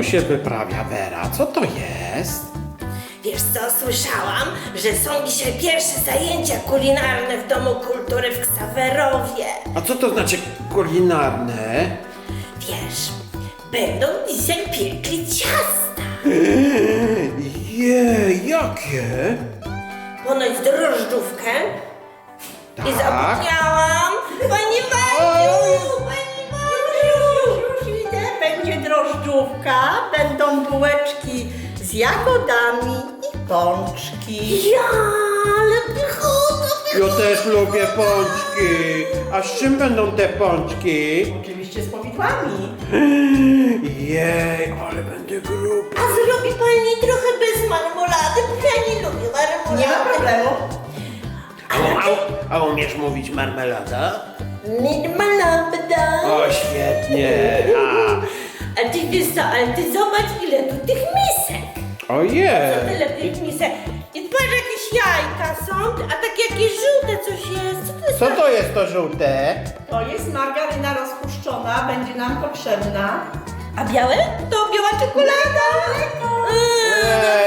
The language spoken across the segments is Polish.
się wyprawia, Wera? Co to jest? Wiesz co, słyszałam, że są dzisiaj pierwsze zajęcia kulinarne w Domu Kultury w Ksawerowie. A co to znaczy kulinarne? Wiesz, będą dzisiaj piekli ciasta. Jakie? Ponoć drożdżówkę. I Tak. zapomniałam. Pani Waniu! Pani Waniu! Już idę, będzie drożdżówka, będą bułeczki z jagodami i pączki. Ja, ale pychota, Ja też lubię pączki. A z czym będą te pączki? Oczywiście z powidłami. Jej, ale będę gruby. A zrobi pani trochę bez marmolady, bo ja nie lubię marmolady. Nie ma problemu. A umiesz mówić marmelada? Marmelada. O, świetnie. A ty wiesz co, ale ty zobacz ile tu tych misek. Ojej. Tyle tych misek. I patrz jakieś jajka są, a takie jakieś żółte coś jest. Co to jest? Co to jest to żółte? To jest margaryna rozpuszczona, będzie nam potrzebna. A białe? To biała czekolada.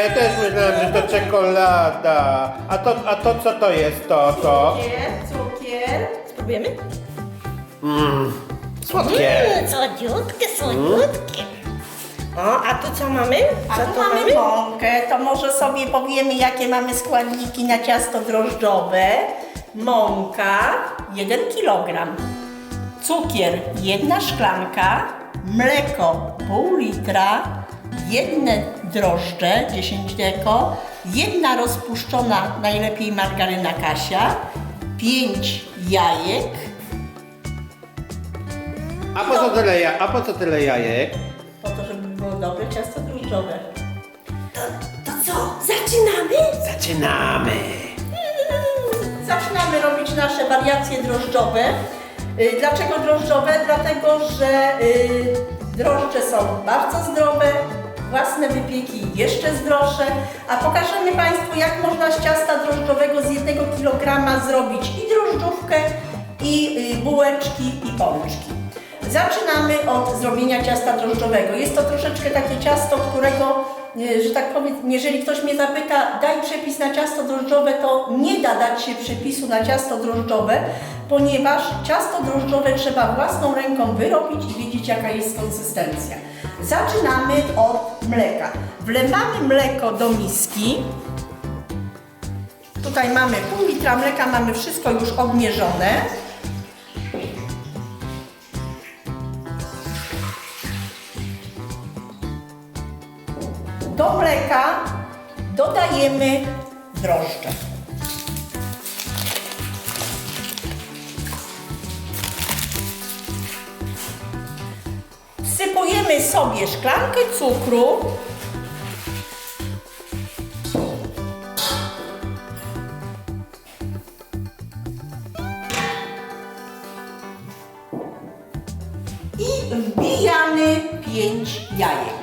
Ja też myślałem, że to czekolada. A to co to jest to? Cukier. Spróbujemy? Słodkie. Słodziutkie, słodziutkie. O, a tu co mamy? A Co tu mamy mąkę, to może sobie powiemy, jakie mamy składniki na ciasto drożdżowe. Mąka 1 kg, cukier 1 szklanka, mleko pół litra, jedne drożdże 10 deko, 1 rozpuszczona, najlepiej margaryna Kasia, 5 jajek. A po co tyle jajek? Po to, żeby było dobre ciasto drożdżowe. To co? Zaczynamy? Zaczynamy. Zaczynamy robić nasze wariacje drożdżowe. Dlaczego drożdżowe? Dlatego, że drożdże są bardzo zdrowe, własne wypieki jeszcze zdrowsze, a pokażemy Państwu, jak można z ciasta drożdżowego z 1 kg zrobić i drożdżówkę, i bułeczki, i pączki. Zaczynamy od zrobienia ciasta drożdżowego. Jest to troszeczkę takie ciasto, którego, że tak powiem, jeżeli ktoś mnie zapyta, daj przepis na ciasto drożdżowe, to nie da dać się przepisu na ciasto drożdżowe, ponieważ ciasto drożdżowe trzeba własną ręką wyrobić i wiedzieć, jaka jest konsystencja. Zaczynamy od mleka. Wlewamy mleko do miski. Tutaj mamy pół litra mleka, mamy wszystko już odmierzone. Do mleka dodajemy drożdże. Wsypujemy sobie szklankę cukru. I wbijamy 5 jajek.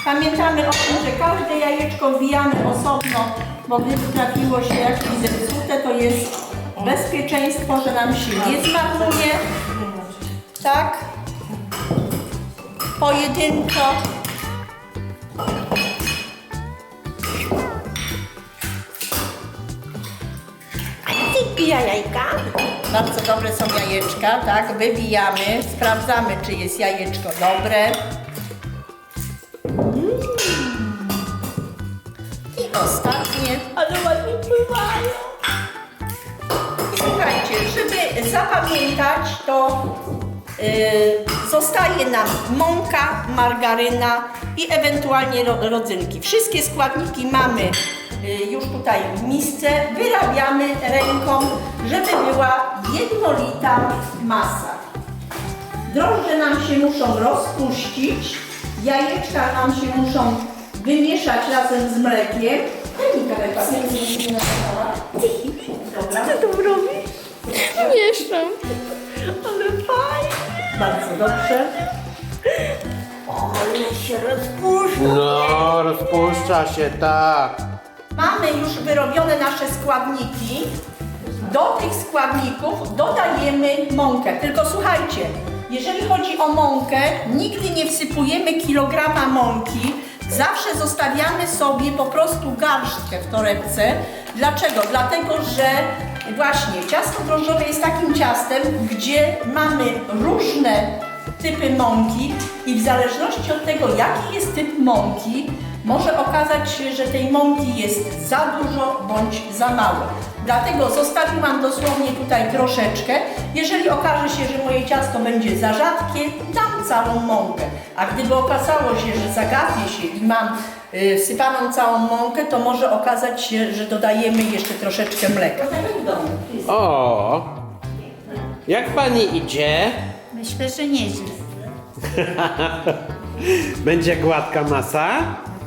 Pamiętamy o tym, że każde jajeczko wbijamy osobno, bo gdyby trafiło się jakieś zepsute, to jest bezpieczeństwo, że nam się nie zmarnuje. Tak? Pojedynczo. Ty wbija jajka. Bardzo dobre są jajeczka, tak? Wybijamy, sprawdzamy, czy jest jajeczko dobre. I ostatnie. Ale ładnie pływają. I słuchajcie, żeby zapamiętać, to zostaje nam mąka, margaryna i ewentualnie rodzynki. Wszystkie składniki mamy już tutaj w misce. Wyrabiamy ręką, żeby była jednolita masa. Drożdże nam się muszą rozpuścić, jajeczka nam się muszą wymieszać razem z mlekiem. Daj mi kawałek papieru, nie napisała. Dobra. Co tu robisz? Mieszam. Ale fajnie. Bardzo dobrze. Ale się rozpuszcza. No, rozpuszcza się, tak. Mamy już wyrobione nasze składniki. Do tych składników dodajemy mąkę. Tylko słuchajcie, Jeżeli chodzi o mąkę, nigdy nie wsypujemy kilograma mąki, zawsze zostawiamy sobie po prostu garstkę w torebce. Dlaczego? Dlatego, że właśnie ciasto drożdżowe jest takim ciastem, gdzie mamy różne typy mąki i w zależności od tego, jaki jest typ mąki, może okazać się, że tej mąki jest za dużo bądź za mało. Dlatego zostawiłam dosłownie tutaj troszeczkę. Jeżeli okaże się, że moje ciasto będzie za rzadkie, dam całą mąkę. A gdyby okazało się, że zagapię się i mam wsypaną całą mąkę, to może okazać się, że dodajemy jeszcze troszeczkę mleka. O, jak pani idzie? Myślę, że nieźle. Będzie gładka masa?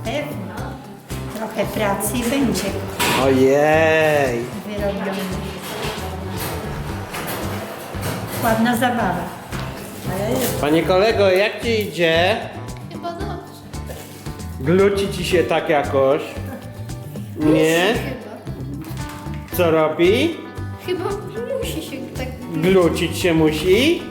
Pewno. Trochę pracy i będzie Ojej. wyrobiony. Ładna zabawa. Panie kolego, jak ci idzie? Chyba dobrze. Gluci ci się tak jakoś? Nie? Co robi? Chyba musi się tak... Glucić się musi?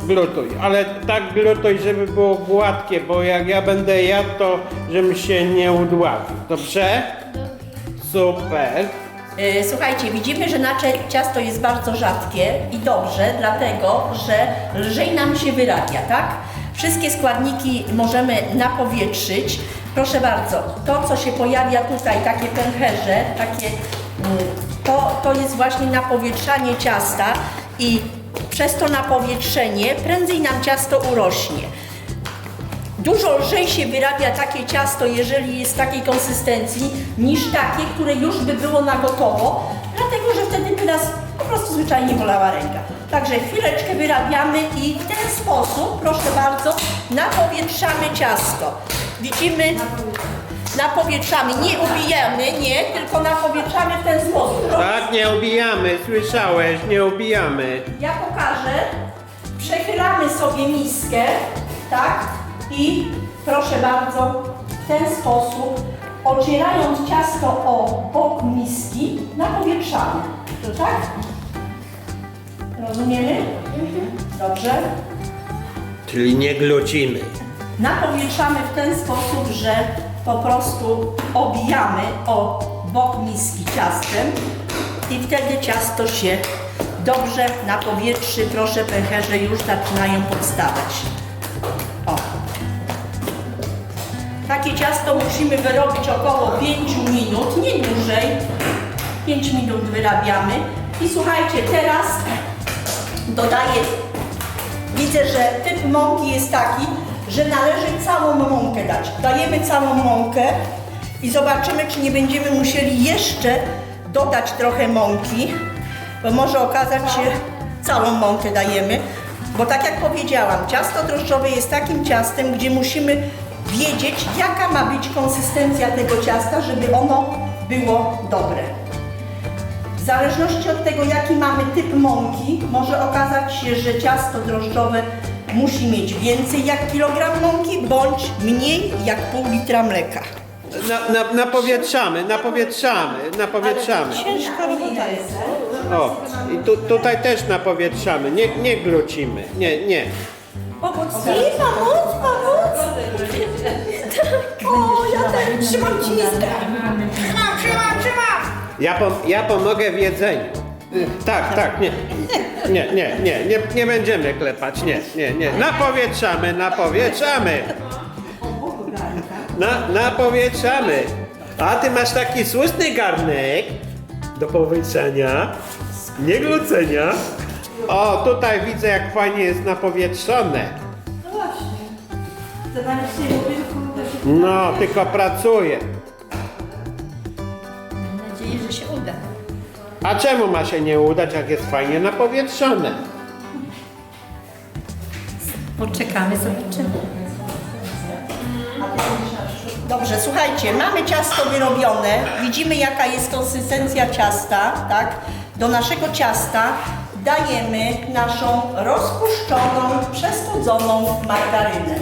Glutuj, ale tak glutuj, żeby było gładkie, bo jak ja będę jadł, to żebym się nie udławił. Dobrze? Super. Słuchajcie, widzimy, że nasze ciasto jest bardzo rzadkie i dobrze, dlatego że lżej nam się wyrabia, tak? Wszystkie składniki możemy napowietrzyć. Proszę bardzo, to co się pojawia tutaj, takie pęcherze, to jest właśnie napowietrzanie ciasta i przez to napowietrzenie prędzej nam ciasto urośnie. Dużo lżej się wyrabia takie ciasto, jeżeli jest takiej konsystencji, niż takie, które już by było na gotowo, dlatego że wtedy by nas po prostu zwyczajnie bolała ręka. Także chwileczkę wyrabiamy i w ten sposób, proszę bardzo, napowietrzamy ciasto. Widzimy? Napowietrzamy, nie ubijamy, nie, tylko napowietrzamy w ten sposób. Tak, nie ubijamy, słyszałeś, nie ubijamy. Ja pokażę. Przechylamy sobie miskę, tak? I proszę bardzo, w ten sposób, ocierając ciasto o bok miski, napowietrzamy. To tak? Rozumiemy? Dobrze. Czyli nie glucimy. Napowietrzamy w ten sposób, że po prostu obijamy o bok miski ciastem i wtedy ciasto się dobrze napowietrzy. Proszę, pęcherze już zaczynają powstawać. O. Takie ciasto musimy wyrobić około 5 minut, nie dłużej. 5 minut wyrabiamy. I słuchajcie, teraz dodaję, widzę, że typ mąki jest taki, że należy całą mąkę dać. Dajemy całą mąkę i zobaczymy, czy nie będziemy musieli jeszcze dodać trochę mąki, bo może okazać się, całą mąkę dajemy, bo tak jak powiedziałam, ciasto drożdżowe jest takim ciastem, gdzie musimy wiedzieć, jaka ma być konsystencja tego ciasta, żeby ono było dobre. W zależności od tego, jaki mamy typ mąki, może okazać się, że ciasto drożdżowe musi mieć więcej jak kilogram mąki, bądź mniej jak pół litra mleka. Napowietrzamy. Ciężka robota jest. O, i tutaj też napowietrzamy, nie glucimy, nie. Pomóc? Pomóc! O, ja też trzymam ci miskę. Trzymam! Ja pomogę w jedzeniu. Tak, nie będziemy klepać, nie. Napowietrzamy. Napowietrzamy. A ty masz taki słuszny garnek do powietrzenia, nie glucenia. O, tutaj widzę, jak fajnie jest napowietrzone. No właśnie. Zobaczcie, No, tylko pracuję. Mam nadzieję, że się uda. A czemu ma się nie udać, jak jest fajnie napowietrzone? Poczekamy, zobaczymy. Dobrze, słuchajcie, mamy ciasto wyrobione, widzimy jaka jest konsystencja ciasta, tak? Do naszego ciasta dajemy naszą rozpuszczoną, przestudzoną margarynę.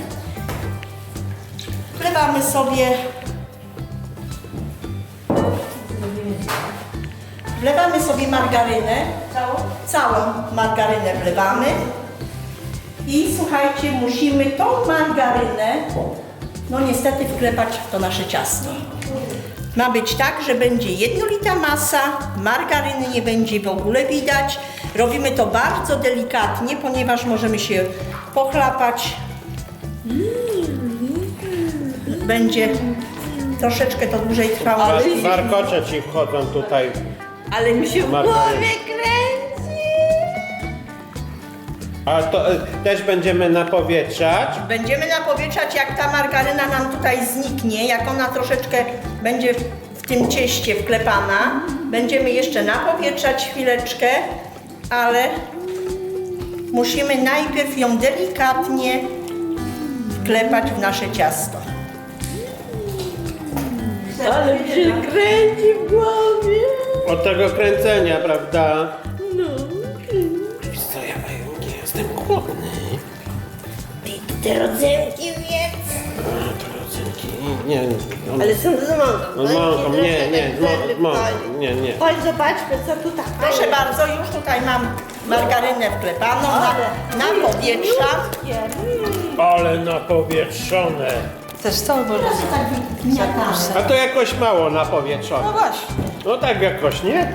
Wlewamy sobie margarynę, całą margarynę wlewamy i słuchajcie, musimy tą margarynę, no niestety wklepać w to nasze ciasto. Ma być tak, że będzie jednolita masa, margaryny nie będzie w ogóle widać. Robimy to bardzo delikatnie, ponieważ możemy się pochlapać. Będzie troszeczkę to dłużej trwało. Warkocze ci wchodzą tutaj. Ale mi się w Margaryny. głowie kręci. A to też będziemy napowietrzać. Będziemy napowietrzać, jak ta margaryna nam tutaj zniknie, jak ona troszeczkę będzie w tym cieście wklepana. Będziemy jeszcze napowietrzać chwileczkę, ale musimy najpierw ją delikatnie wklepać w nasze ciasto. Ale mi się kręci w głowie. Od tego kręcenia, prawda? No. Wiesz co, ja nie jestem głodny. Te rodzynki więc. A, to rodzynki. Nie. Ale są z mąką. Z mąką, nie, z mąką, nie. Chodź, zobaczmy, co tutaj. Proszę bardzo, już tutaj mam margarynę wklepaną, napowietrzam. Ale napowietrzone. Też to może A to jakoś mało napowietrzone. No właśnie. No tak jakoś, nie?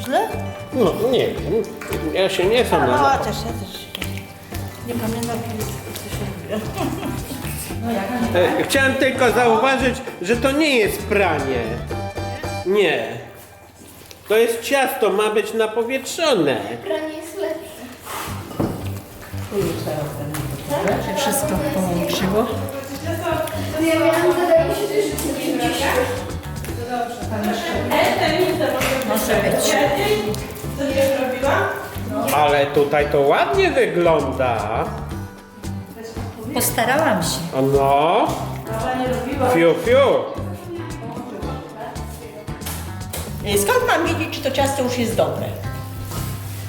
Źle? No nie wiem. Ja się nie znam No, na ja też. Nie pamiętam, kiedy to się robiło. Chciałem tylko zauważyć, że to nie jest pranie. Nie. To jest ciasto, ma być napowietrzone. Pranie jest lepsze. Się wszystko połączyło. Ja miałam, wydaje się, że 50. Może być. Ale tutaj to ładnie wygląda. Postarałam się. No. Fiu, fiu. Skąd mam wiedzieć, czy to ciasto już jest dobre?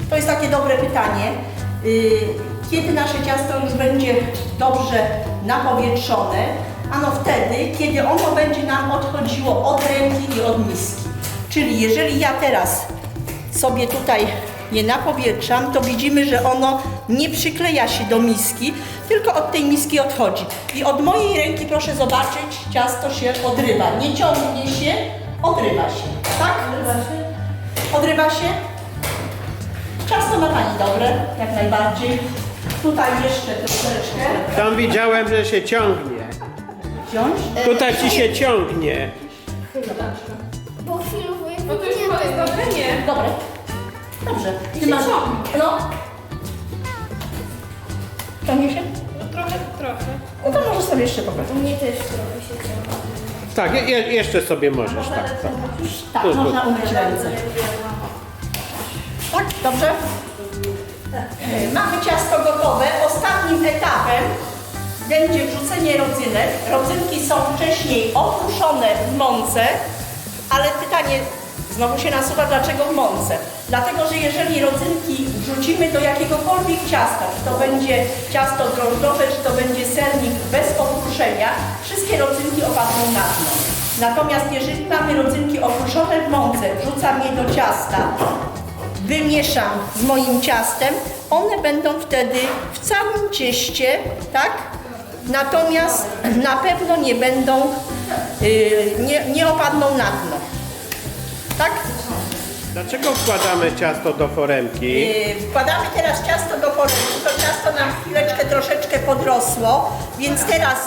To jest takie dobre pytanie. Kiedy nasze ciasto już będzie dobrze napowietrzone? Ano wtedy, kiedy ono będzie nam odchodziło od ręki i od miski. Czyli jeżeli ja teraz sobie tutaj je napowietrzam, to widzimy, że ono nie przykleja się do miski, tylko od tej miski odchodzi. I od mojej ręki, proszę zobaczyć, ciasto się odrywa. Nie ciągnie się, odrywa się. Tak? Odrywa się? Ciasto ma Pani dobre, jak najbardziej. Tutaj jeszcze troszeczkę. Tam widziałem, że się ciągnie. Wziąć. Tutaj ci się ciągnie. Bo chwilowo jest No to już chyba jest dobre, nie? Dobre. Dobrze. Ty masz... No. Ciągnie się? No trochę. No to może sobie jeszcze pobrać. U mnie też trochę się ciągle. Tak, jeszcze sobie możesz. Tak, tak. Tak, Tu. można umyć ręce. Tak, dobrze? Mamy ciasto gotowe. Ostatnim etapem będzie wrzucenie rodzynek. Rodzynki są wcześniej okruszone w mące, ale pytanie znowu się nasuwa, dlaczego w mące? Dlatego, że jeżeli rodzynki wrzucimy do jakiegokolwiek ciasta, czy to będzie ciasto drożdżowe, czy to będzie sernik bez okruszenia, wszystkie rodzynki opadną na dno. Natomiast jeżeli mamy rodzynki okruszone w mące, wrzucam je do ciasta, wymieszam z moim ciastem, one będą wtedy w całym cieście, tak? Natomiast na pewno nie będą, nie opadną na dno. Tak? Dlaczego wkładamy ciasto do foremki? Wkładamy teraz ciasto do foremki. To ciasto nam chwileczkę troszeczkę podrosło, więc teraz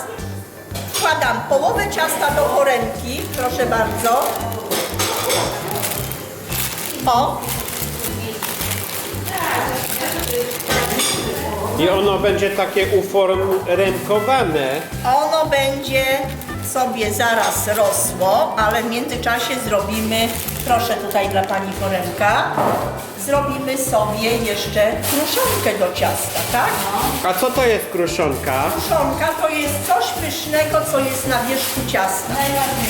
wkładam połowę ciasta do foremki, proszę bardzo. O, I ono będzie takie uforemkowane. ono będzie sobie zaraz rosło, ale w międzyczasie zrobimy, proszę tutaj dla Pani foremka, zrobimy sobie jeszcze kruszonkę do ciasta, tak? A co to jest kruszonka? Kruszonka to jest coś pysznego, co jest na wierzchu ciasta.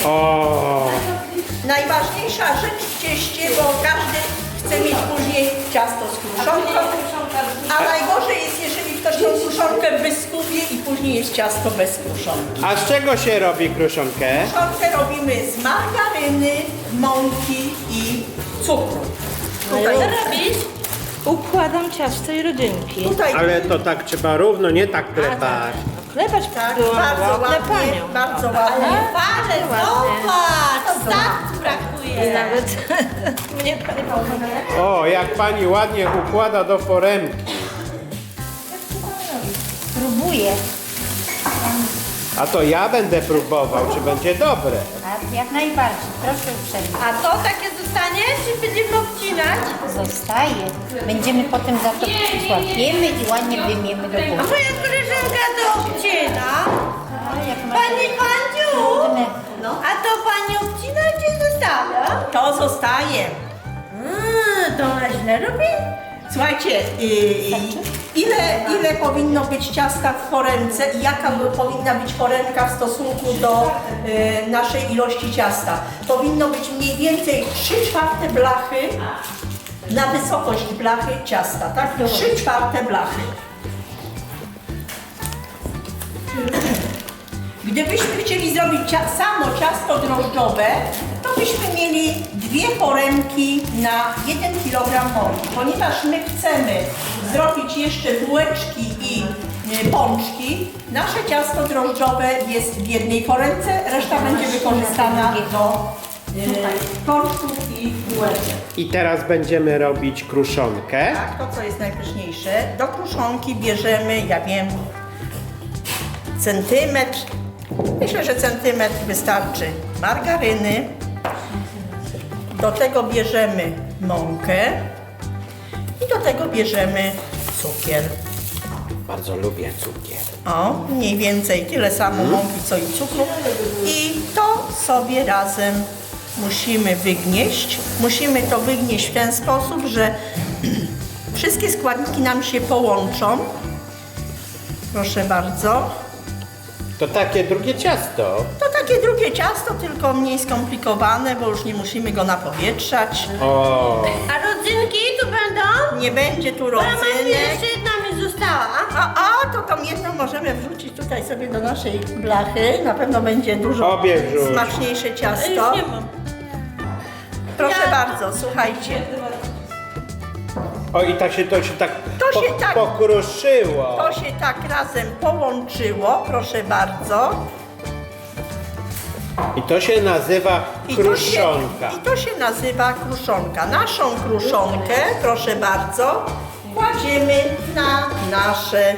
O, Najważniejsza rzecz w cieście, bo każdy chce mieć później ciasto z kruszonką, a najgorzej jest, jeżeli ktoś tą kruszonkę wyskubie i później jest ciasto bez kruszonki. a z czego się robi kruszonkę? Kruszonkę robimy z margaryny, mąki i cukru. Tutaj, Układam ciasto i rodzynki. tutaj Ale to tak trzeba równo, nie tak klepać. Klepać tak, było bardzo ładnie, klepaniu. bardzo ładnie. Ale Zobacz, tak brakuje. I nawet mnie pani pomoże. O, jak pani ładnie układa do foremki. Próbuję. A to ja będę próbował, czy będzie dobre. A jak najbardziej. Proszę uprzejmie. A to takie zostanie, czy będziemy obcinać? Zostaje. Będziemy potem za to złapiemy i ładnie wyjmiemy do góry. Moja koleżanka to obcina. A jak ma Pani Panciu! trudne. A to pani obcina, czy zostawia? to zostaje. To ona źle robi? Słuchajcie, ile powinno być ciasta w foremce i jaka powinna być foremka w stosunku do naszej ilości ciasta? Powinno być mniej więcej 3/4 blachy na wysokość blachy ciasta, tak? 3/4 blachy. Gdybyśmy chcieli zrobić samo ciasto drożdżowe, to byśmy mieli 2 foremki na 1 kg mąki. Ponieważ my chcemy zrobić jeszcze bułeczki i pączki, nasze ciasto drożdżowe jest w 1 foremce, reszta będzie wykorzystana do pączków i bułeczek. I teraz będziemy robić kruszonkę. Tak, to co jest najpyszniejsze. Do kruszonki bierzemy, ja wiem, centymetr. Myślę, że centymetr wystarczy margaryny. Do tego bierzemy mąkę i do tego bierzemy cukier. Bardzo lubię cukier. O, mniej więcej tyle samo mąki, co i cukru. I to sobie razem musimy wygnieść. Musimy to wygnieść w ten sposób, że wszystkie składniki nam się połączą. Proszę bardzo. To takie drugie ciasto. To takie drugie ciasto, tylko mniej skomplikowane, bo już nie musimy go napowietrzać. O, A rodzynki tu będą? Nie będzie tu Mama, rodzynek. jeszcze jedna mi została. To tą jedną możemy wrzucić tutaj sobie do naszej blachy. Na pewno będzie dużo Obie wrzuć. smaczniejsze ciasto. Już nie mam. Proszę bardzo, słuchajcie. o i tak się tak, To się tak- pokruszyło. To się tak razem połączyło, proszę bardzo. I to się nazywa kruszonka. I to się nazywa kruszonka. Naszą kruszonkę, proszę bardzo, kładziemy na nasze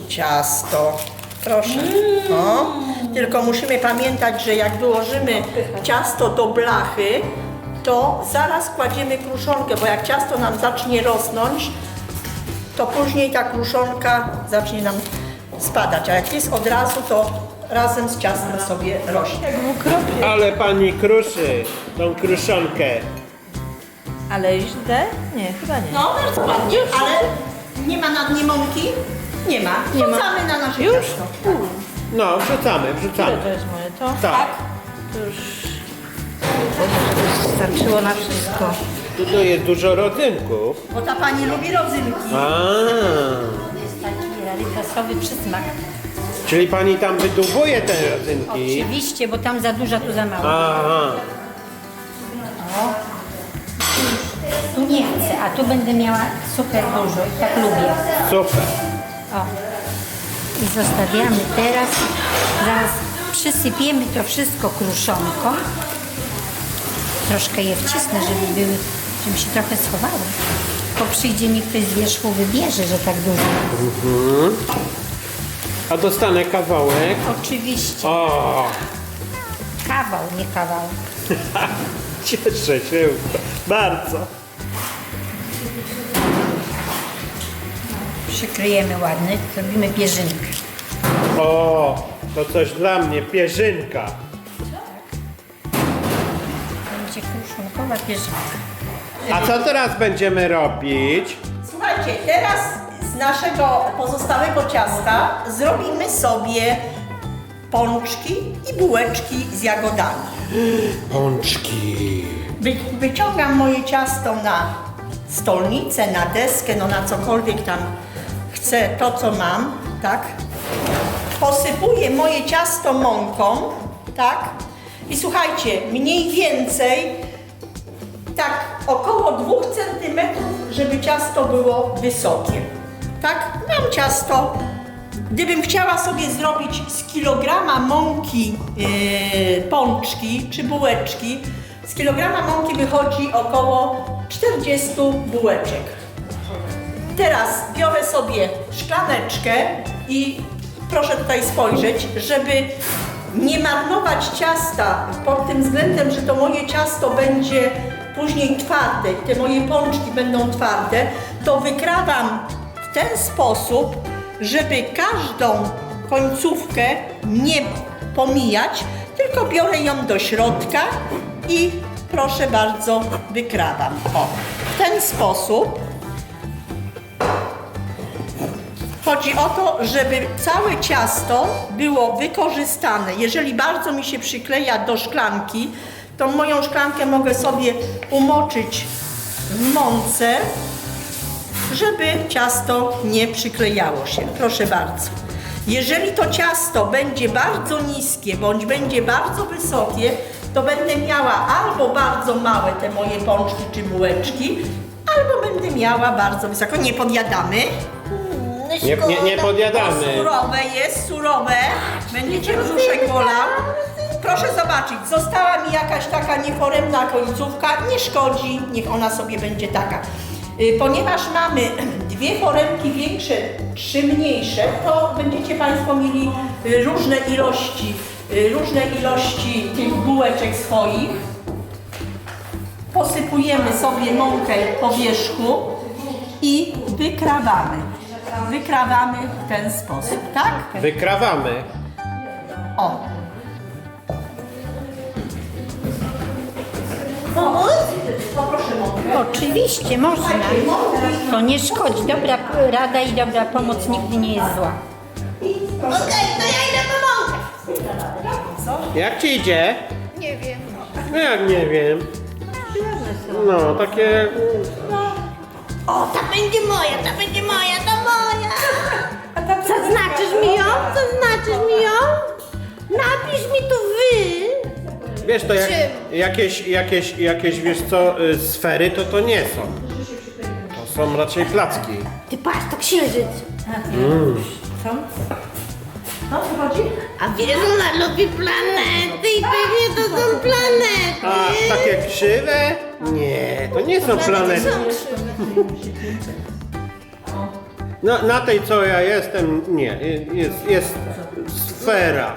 ciasto. Proszę. O. Tylko musimy pamiętać, że jak wyłożymy ciasto do blachy, to zaraz kładziemy kruszonkę, bo jak ciasto nam zacznie rosnąć, to później ta kruszonka zacznie nam spadać, a jak jest od razu, to razem z ciastem sobie rośnie. Ale pani kruszy tą kruszonkę. Ale źle? Nie, chyba nie. No, bardzo ładnie, ale nie ma na dnie mąki? Nie ma. Wrzucamy na nasze ciasto. No, wrzucamy. Które to jest moje? To? Tak. To już starczyło na wszystko. Tu jest dużo rodzynków. Bo ta pani lubi rodzynki. Jest taki rarytasowy przysmak. Czyli pani tam wydłubuje te rodzynki. Oczywiście, bo tam za dużo, tu za mało. Aha. Tu nie chcę, a tu będę miała super dużo i tak lubię. Super. O. I zostawiamy teraz. Zaraz przysypiemy to wszystko kruszonką. Troszkę je wcisnę, żeby się trochę schowały. Bo przyjdzie mi ktoś z wierzchu, wybierze, że tak dużo. A dostanę kawałek. Oczywiście. O, Kawał, nie kawał. cieszę się bardzo. Przykryjemy ładnie, zrobimy pierzynkę. O, to coś dla mnie, pierzynka. Będzie kruszonkowa pierzynka. A co teraz będziemy robić? Słuchajcie, teraz z naszego pozostałego ciasta zrobimy sobie pączki i bułeczki z jagodami. Pączki. Wyciągam moje ciasto na stolnicę, na deskę, no na cokolwiek tam chcę, to co mam, tak? Posypuję moje ciasto mąką, tak? I słuchajcie, mniej więcej tak około 2 cm, żeby ciasto było wysokie. Tak, mam ciasto. Gdybym chciała sobie zrobić z kilograma mąki pączki czy bułeczki, z kilograma mąki wychodzi około 40 bułeczek. Teraz biorę sobie szklaneczkę i proszę tutaj spojrzeć, żeby nie marnować ciasta pod tym względem, że to moje ciasto będzie później twarde, te moje pączki będą twarde, to wykrawam w ten sposób, żeby każdą końcówkę nie pomijać, tylko biorę ją do środka i proszę bardzo wykrawam. O, w ten sposób. Chodzi o to, żeby całe ciasto było wykorzystane. Jeżeli bardzo mi się przykleja do szklanki, to moją szklankę mogę sobie umoczyć w mące, żeby ciasto nie przyklejało się. Proszę bardzo. Jeżeli to ciasto będzie bardzo niskie, bądź będzie bardzo wysokie, to będę miała albo bardzo małe te moje pączki czy bułeczki, albo będę miała bardzo wysoko. Nie podjadamy. Nie podjadamy. Surowe jest, surowe. Będziecie brzuszek bolał. Proszę zobaczyć, została mi jakaś taka nieforemna końcówka. Nie szkodzi, niech ona sobie będzie taka. Ponieważ mamy 2 foremki większe, 3 mniejsze, to będziecie Państwo mieli różne ilości tych bułeczek swoich. Posypujemy sobie mąkę po wierzchu i wykrawamy. Wykrawamy w ten sposób, tak? Wykrawamy. O. Poproszę mąkę. Oczywiście, można. To nie szkodzi. Dobra rada i dobra pomoc nigdy nie jest zła. Okej, to ja idę po mąkę. Jak ci idzie? Nie wiem. No jak nie wiem. No, takie... O, ta będzie moja, to moja. Zaznaczysz mi ją? Zaznaczysz mi ją? Napisz mi tu wy. Wiesz, to jak, jakieś, wiesz co, sfery to nie są. To są raczej placki. Ty patrz, to księżyc. Co? No, co chodzi? A wiesz, ona lubi planety i pewnie to są planety. A takie krzywe? Nie, to nie są planety. No, na tej co ja jestem, nie, jest sfera.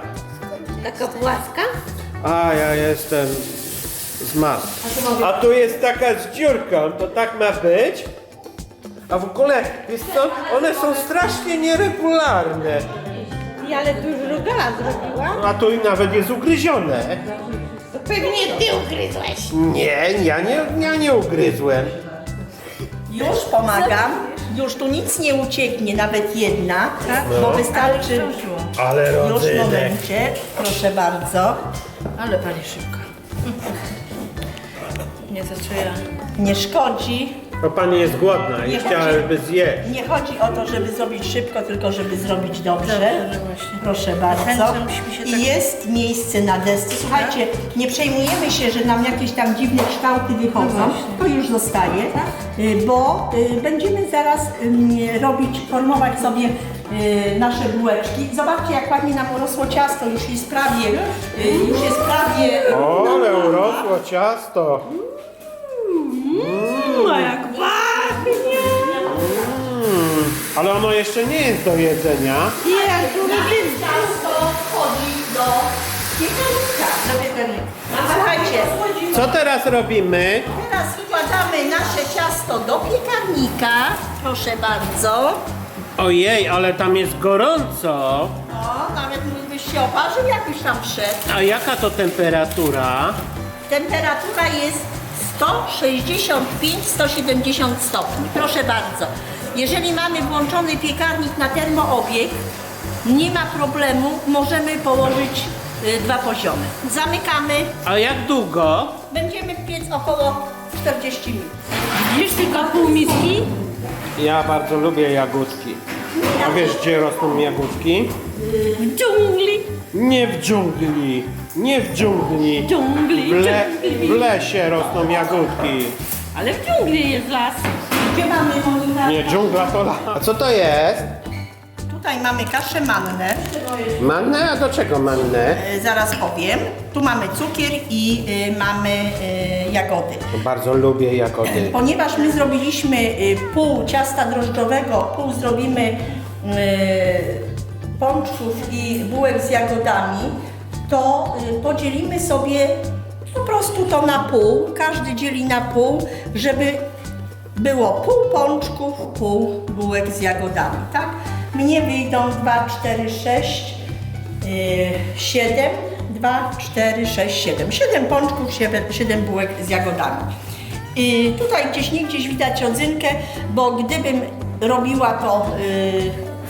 Taka płaska? A ja jestem z Marsa. A tu jest taka z dziurką, to tak ma być? A w ogóle, wiesz co, one są strasznie nieregularne. Ale tu już Rugala zrobiła. A tu nawet jest ugryzione. To pewnie ty ugryzłeś. Nie, ja nie ugryzłem. Już pomagam. Już tu nic nie ucieknie, nawet jedna, bo wystarczy. Ale Już w rodzynek. momencie, proszę bardzo. Ale pani szybko. Nie to co ja. Nie szkodzi. To pani jest głodna i Nie chciałaby zjeść. Nie chodzi o to, żeby zrobić szybko, tylko żeby zrobić dobrze. Dobrze, właśnie. Proszę bardzo. Chętnie mi się tak- I jest miejsce na desce. Słuchajcie, nie przejmujemy się, że nam jakieś tam dziwne kształty wychodzą. To już zostaje, bo będziemy zaraz formować sobie nasze bułeczki. Zobaczcie, jak ładnie nam urosło ciasto. Już jest prawie. O, ale urosło ciasto. Jak pachnie! Ale ono jeszcze nie jest do jedzenia. Ciasto wchodzi do piekarnika. Słuchajcie, Co teraz robimy? teraz wkładamy nasze ciasto do piekarnika. Proszę bardzo. Ojej, ale tam jest gorąco. O, nawet byś się oparzył, jakbyś tam wszedł. A jaka to temperatura? Temperatura jest 165-170 stopni. Proszę bardzo. Jeżeli mamy włączony piekarnik na termoobieg, nie ma problemu, możemy położyć 2 poziomy. Zamykamy. A jak długo? Będziemy piec około 40 minut. Widzisz tylko pół miski? Ja bardzo lubię jagódki. A wiesz, gdzie rosną jagódki? w dżungli. Nie w dżungli, nie w dżungli. Dżungli, W lesie rosną jagódki. Ale w dżungli jest las. Gdzie mamy, Monika? Nie, dżungla to las. A co to jest? Tutaj mamy kaszę mannę. Mannę? A do czego mannę? Zaraz powiem. Tu mamy cukier i mamy jagody. Bardzo lubię jagody. Ponieważ my zrobiliśmy pół ciasta drożdżowego, pół zrobimy pączków i bułek z jagodami, to podzielimy sobie po prostu to na pół. Każdy dzieli na pół, żeby było pół pączków, pół bułek z jagodami, tak? Mnie wyjdą 2, 4, 6, 7, 2, 4, 6, 7. 7 pączków, 7 bułek z jagodami. I tutaj gdzieś widać rodzynkę, bo gdybym robiła to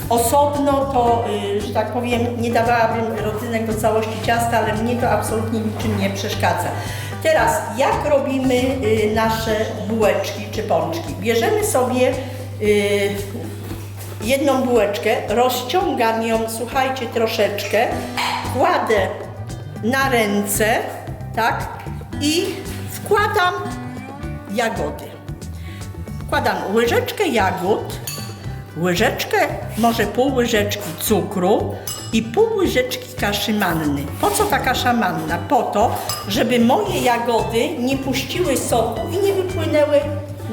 osobno, to, że tak powiem, nie dawałabym rodzynek do całości ciasta, ale mnie to absolutnie niczym nie przeszkadza. Teraz, jak robimy nasze bułeczki czy pączki? Bierzemy sobie jedną bułeczkę, rozciągam ją, słuchajcie, troszeczkę, kładę na ręce, tak, i wkładam jagody. Wkładam łyżeczkę jagód, łyżeczkę, może pół łyżeczki cukru i pół łyżeczki kaszy manny. Po co ta kasza manna? Po to, żeby moje jagody nie puściły soku i nie wypłynęły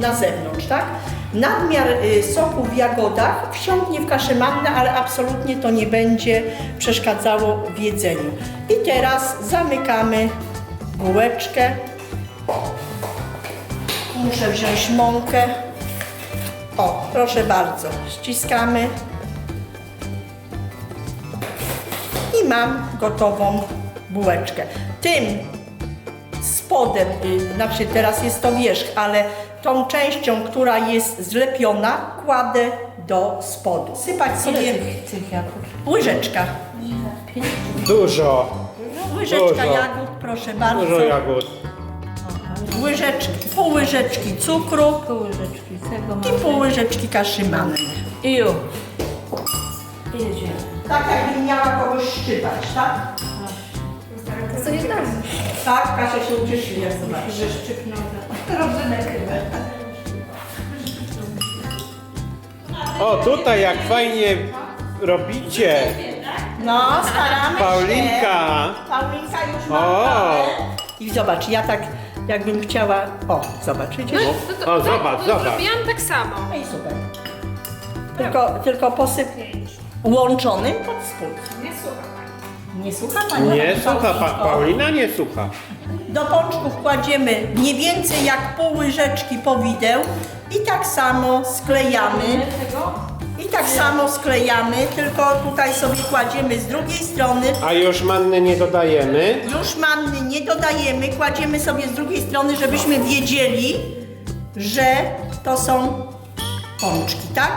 na zewnątrz, tak? Nadmiar soku w jagodach wsiąknie w kaszę mannę, ale absolutnie to nie będzie przeszkadzało w jedzeniu. I teraz zamykamy bułeczkę. Muszę wziąć mąkę. O, proszę bardzo, ściskamy. I mam gotową bułeczkę. Tym spodem, znaczy teraz jest to wierzch, ale tą częścią, która jest zlepiona, kładę do spodu. Sypać sobie łyżeczka. Dużo. Łyżeczka Dużo. jagód, proszę bardzo. Dużo jagód. Pół łyżeczki cukru Pół łyżeczki tego i pół łyżeczki kaszy manny. I już. Tak jakbym miała kogoś szczypać, tak? To co jest nas? Tak, Kasia się ucieszyła, jak zobaczy. Że szczypnął. O, tutaj jak fajnie robicie. No, staramy się. Paulinka. Paulinka już ma O. kawę. I zobacz, ja tak jakbym chciała... O, zobaczycie? O, zobacz, zobacz. Zrobiłam tak samo. No i super. Tylko posyp łączonym pod spód. Nie słucham pani. Nie słucha pani? Nie słucha, Paulinko? Paulina nie słucha. Do pączków kładziemy mniej więcej jak pół łyżeczki powideł i tak samo sklejamy. I tak samo sklejamy, tylko tutaj sobie kładziemy z drugiej strony. A już manny nie dodajemy. Już manny nie dodajemy, kładziemy sobie z drugiej strony, żebyśmy wiedzieli, że to są pączki, tak?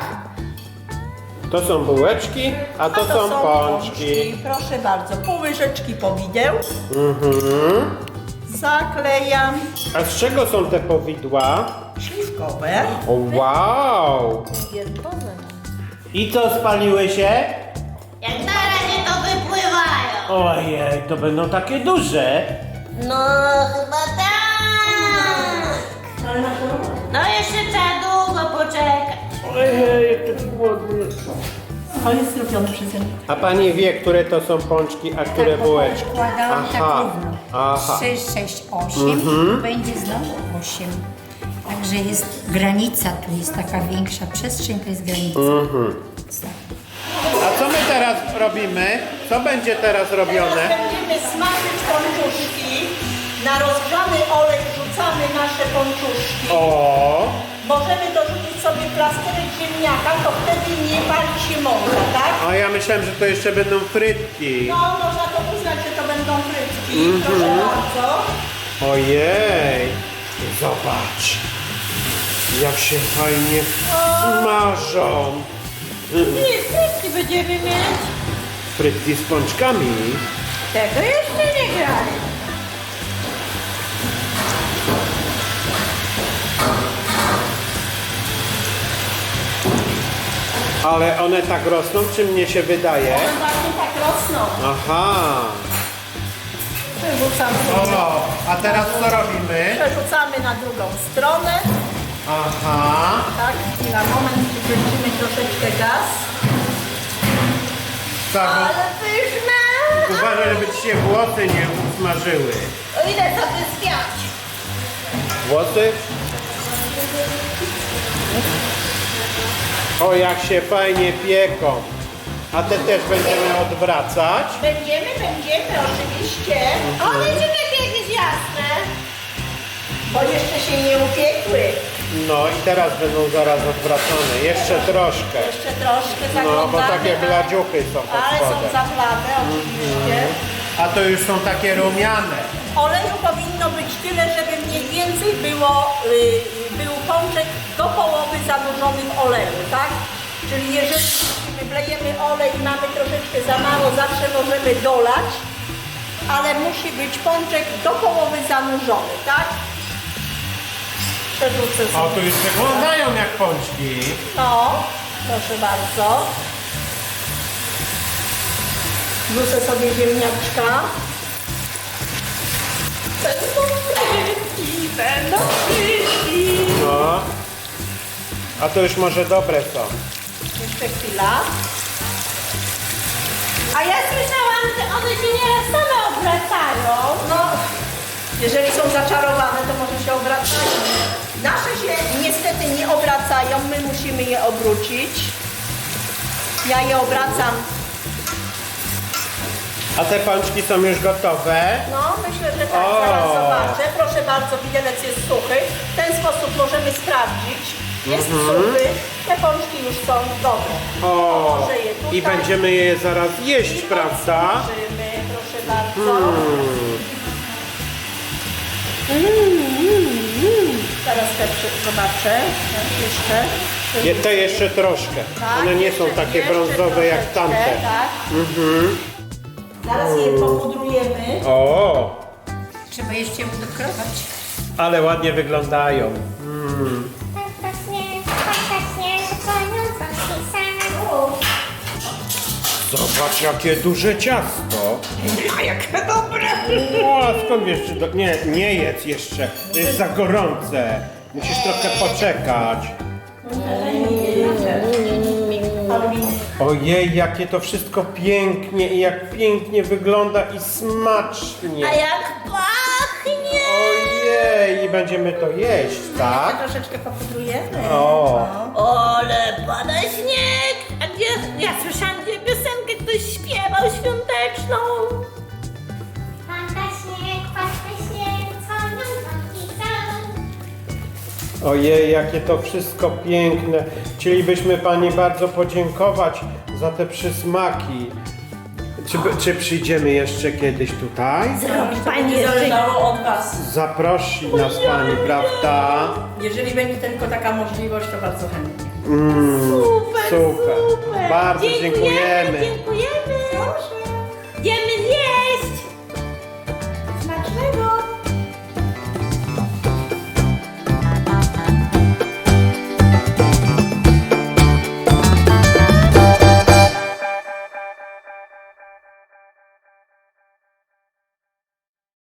To są bułeczki, a to są pączki. Proszę bardzo, pół łyżeczki powideł. Mhm. Zaklejam. A z czego są te powidła? Śliwkowe. O, wow! I co, spaliły się? Jak na razie to wypływają. Ojej, to będą takie duże. No, chyba tak. No jeszcze trzeba długo poczekać. Ojej, jak to głodny. To jest zrobione przeze mnie. A pani wie, które to są pączki, a które bułeczki? Wkładałam tak Aha, równo. aha. 6, 6, 8. Będzie znowu 8. Także jest granica, tu jest taka większa przestrzeń, to jest granica. A co my teraz robimy? Co będzie teraz robione? Teraz będziemy smażyć pączuszki. Na rozgrzany olej wrzucamy nasze pączuszki. O, Możemy dorzucić sobie plasterek ziemniaka, to wtedy nie pali się mąka, tak? a ja myślałem, że to jeszcze będą frytki. No, można to uznać, że to będą frytki. Proszę bardzo. Ojej, zobacz, jak się fajnie smażą. Nie, frytki będziemy mieć. Frytki z pączkami. Tego jeszcze nie grali. Ale one tak rosną, czy mnie się wydaje? One właśnie Aha. Przerzucamy sobie. O, a teraz co robimy? Przerzucamy na drugą stronę. Aha. Tak, i na moment przykręcimy troszeczkę gaz. Tak, Ale pyszne! uważaj, żeby ci się włosy nie usmażyły. O, idę sobie zwiać. Włosy? O, jak się fajnie pieką. A te też będziemy odwracać. Będziemy, oczywiście. One ci takie jakieś jasne. Bo jeszcze się nie upiekły. No i teraz będą zaraz odwracone. Jeszcze troszkę. Jeszcze troszkę No, zaglądamy. bo takie bladziuchy są pod Ale są spodem. zaplane oczywiście. A to już są takie rumiane. Oleju powinno być tyle, żeby mniej więcej był pączek do połowy zanurzony w oleju, tak? Czyli jeżeli wlejemy olej i mamy troszeczkę za mało, zawsze możemy dolać, ale musi być pączek do połowy zanurzony, tak? Przerzucę O, sobie. tu już wyglądają jak pączki. No, proszę bardzo. Wrzucę sobie ziemniaczka. Będą szybki. No. A to już może dobre są. Jeszcze chwila. A ja słyszałam, że one się nieraz same obracają. No, jeżeli są zaczarowane, to może się obracają. Nasze się niestety nie obracają, my musimy je obrócić. Ja je obracam. A te pączki są już gotowe. No, myślę, że tak, O. zaraz zobaczę. Proszę bardzo, widelec jest suchy. W ten sposób możemy sprawdzić. Jest suchy, te pączki już są dobre. O, Może je tutaj. i będziemy je zaraz jeść, I prawda? podsmażymy, proszę bardzo. Teraz też zobaczę. Jeszcze. Te jeszcze troszkę. Tak, One nie są jeszcze- takie jeszcze brązowe jak troszeczkę, tamte. Tak. Zaraz je popudrujemy. O, Trzeba jeszcze udekorować. ale ładnie wyglądają. Zobacz, jakie duże ciasto. A jakie dobre! O, a skąd wiesz, czy nie jedz jeszcze. To jest za gorące. Musisz trochę poczekać. Ojej, jakie to wszystko pięknie i jak pięknie wygląda i smacznie. A jak pachnie! Ojej, i będziemy to jeść, tak? Troszeczkę popudrujemy. O, Ole, pada śnieg! A gdzie, ja słyszałam, gdzie piosenkę ktoś śpiewał świąteczną. ojej, jakie to wszystko piękne. Chcielibyśmy Pani bardzo podziękować za te przysmaki. Czy przyjdziemy jeszcze kiedyś tutaj? Zrobi pani Nie jeszcze... zależało od Was. Zaprosi nas Pani, prawda? Jeżeli będzie tylko taka możliwość, to bardzo chętnie. Super, Super. super. Bardzo dziękujemy. Dziękujemy.